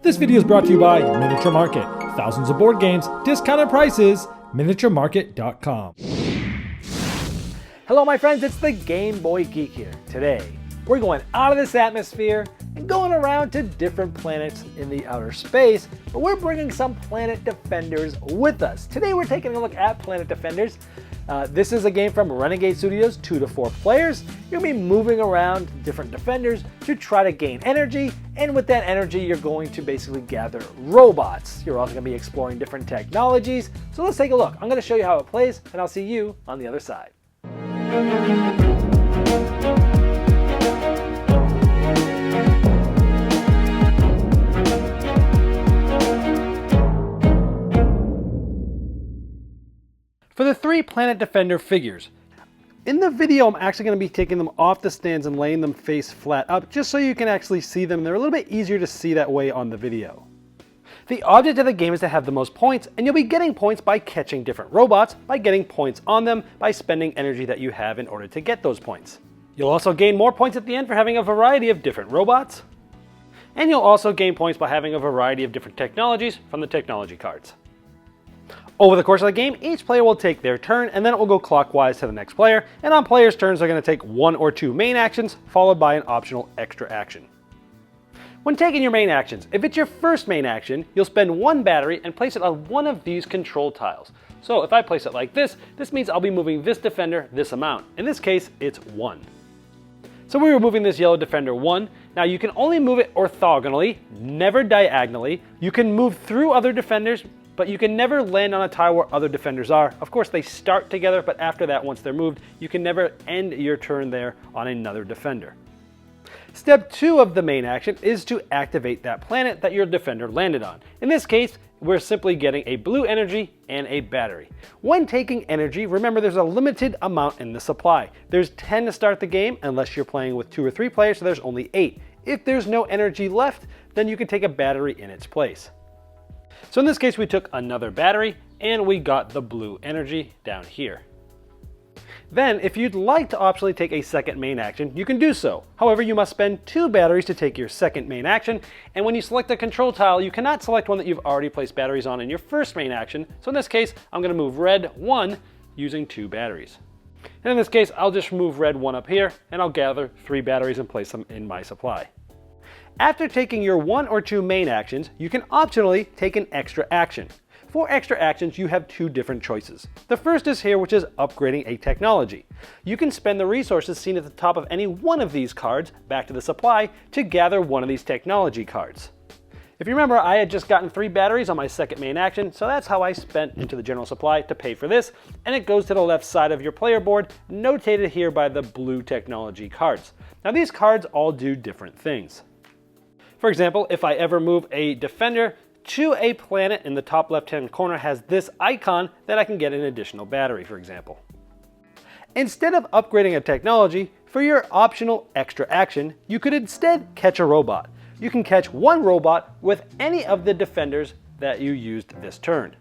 This video is brought to you by Miniature Market. Thousands of board games, discounted prices, miniaturemarket.com. Hello my friends, it's the Game Boy Geek here. Today, we're going out of this atmosphere and going around to different planets in the outer space, but we're bringing some Planet Defenders with us. Today we're taking a look at Planet Defenders. This is a game from Renegade Studios, 2 to 4 players. You're going to be moving around different defenders to try to gain energy, and with that energy you're going to basically gather robots. You're also going to be exploring different technologies. So let's take a look. I'm going to show you how it plays, and I'll see you on the other side. For the 3 Planet Defender figures, in the video I'm actually going to be taking them off the stands and laying them face flat up just so you can actually see them. They're a little bit easier to see that way on the video. The object of the game is to have the most points, and you'll be getting points by catching different robots, by getting points on them, by spending energy that you have in order to get those points. You'll also gain more points at the end for having a variety of different robots, and you'll also gain points by having a variety of different technologies from the technology cards. Over the course of the game, each player will take their turn, and then it will go clockwise to the next player, and on players' turns they're going to take 1 or 2 main actions, followed by an optional extra action. When taking your main actions, if it's your first main action, you'll spend 1 battery and place it on one of these control tiles. So if I place it like this means I'll be moving this defender this amount. In this case, it's 1. So we were moving this yellow defender 1. Now you can only move it orthogonally, never diagonally. You can move through other defenders, but you can never land on a tile where other defenders are. Of course, they start together, but after that, once they're moved, you can never end your turn there on another defender. Step 2 of the main action is to activate that planet that your defender landed on. In this case, we're simply getting a blue energy and a battery. When taking energy, remember there's a limited amount in the supply. There's 10 to start the game, unless you're playing with 2 or 3 players, so there's only 8. If there's no energy left, then you can take a battery in its place. So in this case, we took another battery and we got the blue energy down here. Then, if you'd like to optionally take a second main action, you can do so. However, you must spend 2 batteries to take your second main action, and when you select a control tile, you cannot select one that you've already placed batteries on in your first main action. So in this case, I'm going to move red 1 using 2 batteries. And in this case, I'll just move red 1 up here, and I'll gather 3 batteries and place them in my supply. After taking your 1 or 2 main actions, you can optionally take an extra action. For extra actions, you have 2 different choices. The first is here, which is upgrading a technology. You can spend the resources seen at the top of any one of these cards back to the supply to gather one of these technology cards. If you remember, I had just gotten 3 batteries on my second main action, so that's how I spent into the general supply to pay for this, and it goes to the left side of your player board, notated here by the blue technology cards. Now these cards all do different things. For example, if I ever move a defender to a planet in the top left-hand corner has this icon that I can get an additional battery, for example. Instead of upgrading a technology, for your optional extra action, you could instead catch a robot. You can catch 1 robot with any of the defenders that you used this turn.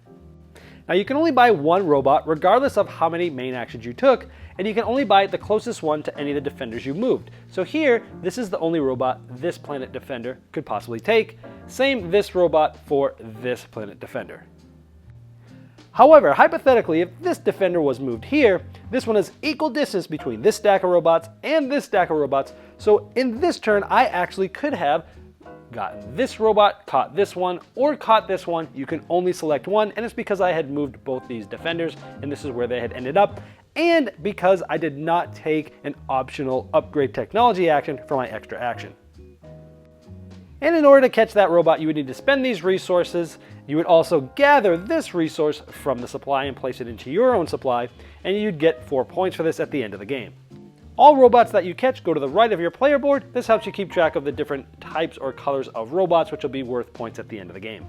Now you can only buy 1 robot regardless of how many main actions you took, and you can only buy the closest one to any of the defenders you moved. So here, this is the only robot this Planet Defender could possibly take. Same this robot for this Planet Defender. However, hypothetically, if this defender was moved here, this one is equal distance between this stack of robots and this stack of robots. So in this turn, I actually could have gotten this robot, caught this one, or caught this one. You can only select one, and it's because I had moved both these defenders, and this is where they had ended up, and because I did not take an optional upgrade technology action for my extra action. And in order to catch that robot, you would need to spend these resources. You would also gather this resource from the supply and place it into your own supply, and you'd get 4 points for this at the end of the game. All robots that you catch go to the right of your player board. This helps you keep track of the different types or colors of robots, which will be worth points at the end of the game.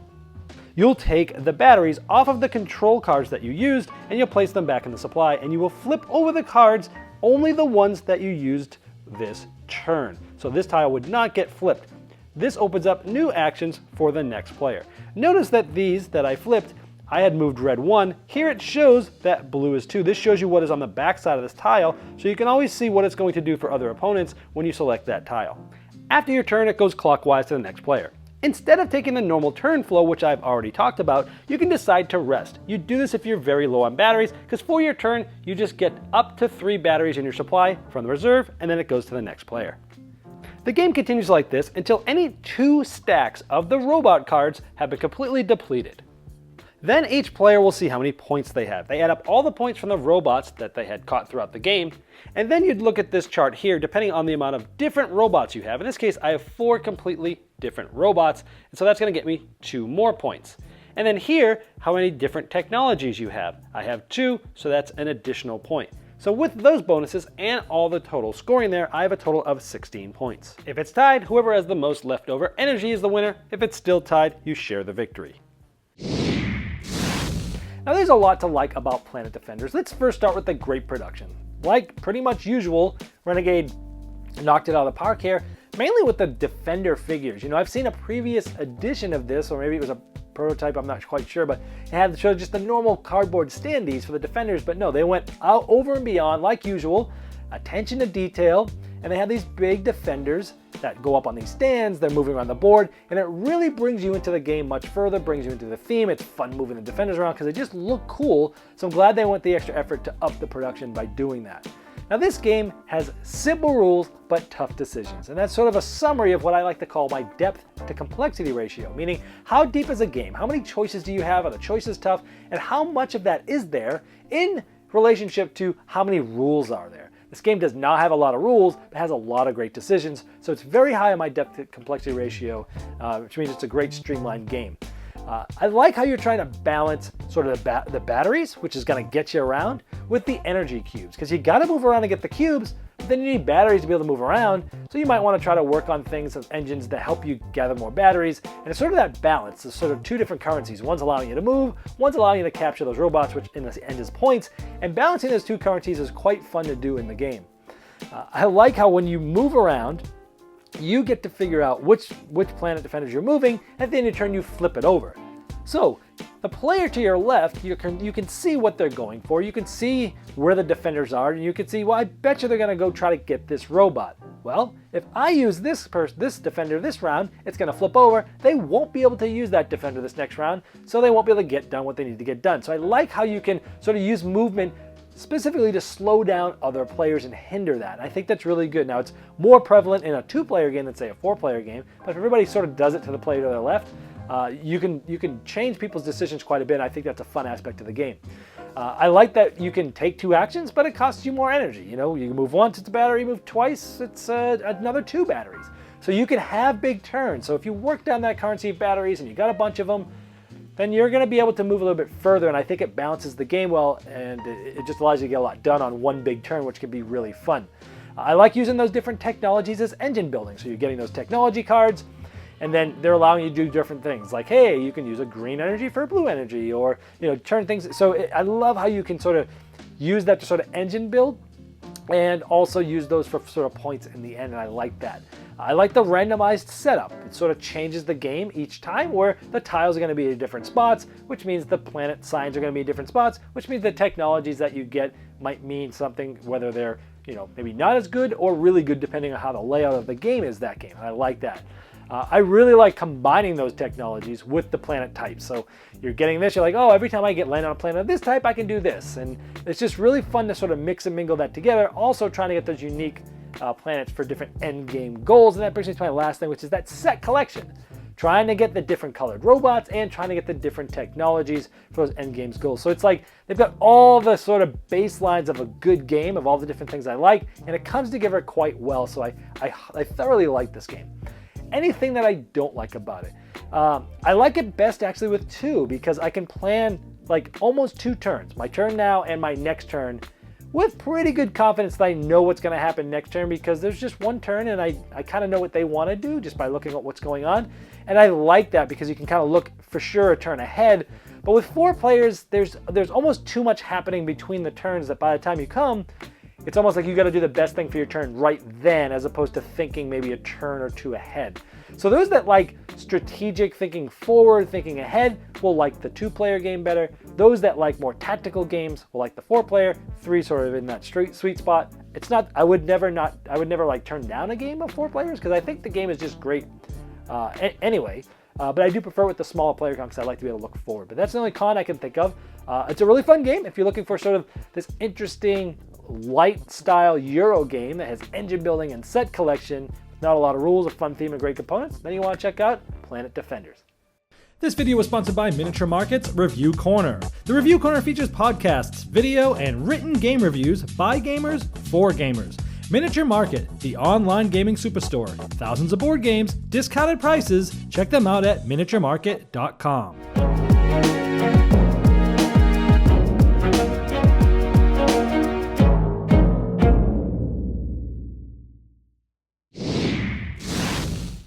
You'll take the batteries off of the control cards that you used, and you'll place them back in the supply, and you will flip over the cards, only the ones that you used this turn. So this tile would not get flipped. This opens up new actions for the next player. Notice that these that I flipped, I had moved red 1. Here it shows that blue is 2. This shows you what is on the back side of this tile, so you can always see what it's going to do for other opponents when you select that tile. After your turn, it goes clockwise to the next player. Instead of taking the normal turn flow, which I've already talked about, you can decide to rest. You do this if you're very low on batteries, because for your turn, you just get up to 3 batteries in your supply from the reserve, and then it goes to the next player. The game continues like this until any 2 stacks of the robot cards have been completely depleted. Then each player will see how many points they have. They add up all the points from the robots that they had caught throughout the game, and then you'd look at this chart here depending on the amount of different robots you have. In this case, I have 4 completely different robots, and so that's going to get me 2 more points. And then here, how many different technologies you have. I have 2, so that's an additional point. So with those bonuses and all the total scoring there, I have a total of 16 points. If it's tied, whoever has the most leftover energy is the winner. If it's still tied, you share the victory. Now there's a lot to like about Planet Defenders. Let's first start with the great production. Like pretty much usual, Renegade knocked it out of the park here, mainly with the Defender figures. You know, I've seen a previous edition of this, or maybe it was a prototype, I'm not quite sure, but it had showed just the normal cardboard standees for the Defenders, but no, they went out over and beyond, like usual, attention to detail, and they have these big Defenders that go up on these stands, they're moving around the board, and it really brings you into the game much further, brings you into the theme. It's fun moving the Defenders around because they just look cool, so I'm glad they went the extra effort to up the production by doing that. Now this game has simple rules, but tough decisions, and that's sort of a summary of what I like to call my depth to complexity ratio, meaning how deep is a game, how many choices do you have, are the choices tough, and how much of that is there in relationship to how many rules are there. This game does not have a lot of rules, but has a lot of great decisions, so it's very high on my depth to complexity ratio, which means it's a great streamlined game. I like how you're trying to balance sort of the batteries, which is going to get you around, with the energy cubes, because you got to move around to get the cubes, but then you need batteries to be able to move around, so you might want to try to work on things of engines that help you gather more batteries, and it's sort of that balance. There's sort of 2 different currencies. One's allowing you to move, one's allowing you to capture those robots, which in the end is points, and balancing those 2 currencies is quite fun to do in the game. I like how when you move around, you get to figure out which Planet Defenders you're moving, and at the end of your turn you flip it over. So the player to your left, you can see what they're going for, you can see where the Defenders are, and you can see, well, I bet you they're going to go try to get this robot. Well, if I use this Defender this round, it's going to flip over, they won't be able to use that Defender this next round, so they won't be able to get done what they need to get done. So I like how you can sort of use movement specifically to slow down other players and hinder that. I think that's really good. Now, it's more prevalent in a 2-player game than, say, a 4-player game, but if everybody sort of does it to the player to their left, you can change people's decisions quite a bit, and I think that's a fun aspect of the game. I like that you can take 2 actions, but it costs you more energy. You know, you can move once, it's a battery, move twice, it's another 2 batteries. So you can have big turns. So if you work down that currency of batteries and you got a bunch of them, then you're going to be able to move a little bit further, and I think it balances the game well, and it just allows you to get a lot done on one big turn, which can be really fun. I like using those different technologies as engine building. So you're getting those technology cards, and then they're allowing you to do different things. Like, hey, you can use a green energy for a blue energy, or turn things. So I love how you can sort of use that to sort of engine build, and also use those for sort of points in the end, and I like that. I like the randomized setup. It sort of changes the game each time, where the tiles are going to be in different spots, which means the planet signs are going to be in different spots, which means the technologies that you get might mean something, whether they're maybe not as good or really good, depending on how the layout of the game is that game. And I like that. I really like combining those technologies with the planet types. So you're getting this, you're like, oh, every time I get land on a planet of this type, I can do this. And it's just really fun to sort of mix and mingle that together. Also trying to get those unique planets for different end game goals. And that brings me to my last thing, which is that set collection. Trying to get the different colored robots and trying to get the different technologies for those end games goals. So it's like they've got all the sort of baselines of a good game of all the different things I like, and it comes together quite well. So I thoroughly like this game. Anything that I don't like about it, I like it best actually with 2, because I can plan like almost 2 turns, my turn now and my next turn, with pretty good confidence that I know what's going to happen next turn, because there's just 1 turn and I kind of know what they want to do just by looking at what's going on. And I like that because you can kind of look for sure a turn ahead. But with 4 players, there's almost too much happening between the turns that by the time you come, it's almost like you got to do the best thing for your turn right then, as opposed to thinking maybe a turn or 2 ahead. So those that like strategic thinking forward, thinking ahead, will like the 2-player game better. Those that like more tactical games will like the 4-player. 3 sort of in that sweet spot. It's not. I would never like turn down a game of 4 players, because I think the game is just great. Anyway, but I do prefer with the smaller player count because I like to be able to look forward. But that's the only con I can think of. It's a really fun game if you're looking for sort of this interesting light style Euro game that has engine building and set collection, not a lot of rules, a fun theme, and great components. Then you want to check out Planet Defenders. This video was sponsored by Miniature Market's Review Corner. The Review Corner features podcasts, video, and written game reviews by gamers for gamers. Miniature Market, the online gaming superstore. Thousands of board games, discounted prices. Check them out at miniaturemarket.com.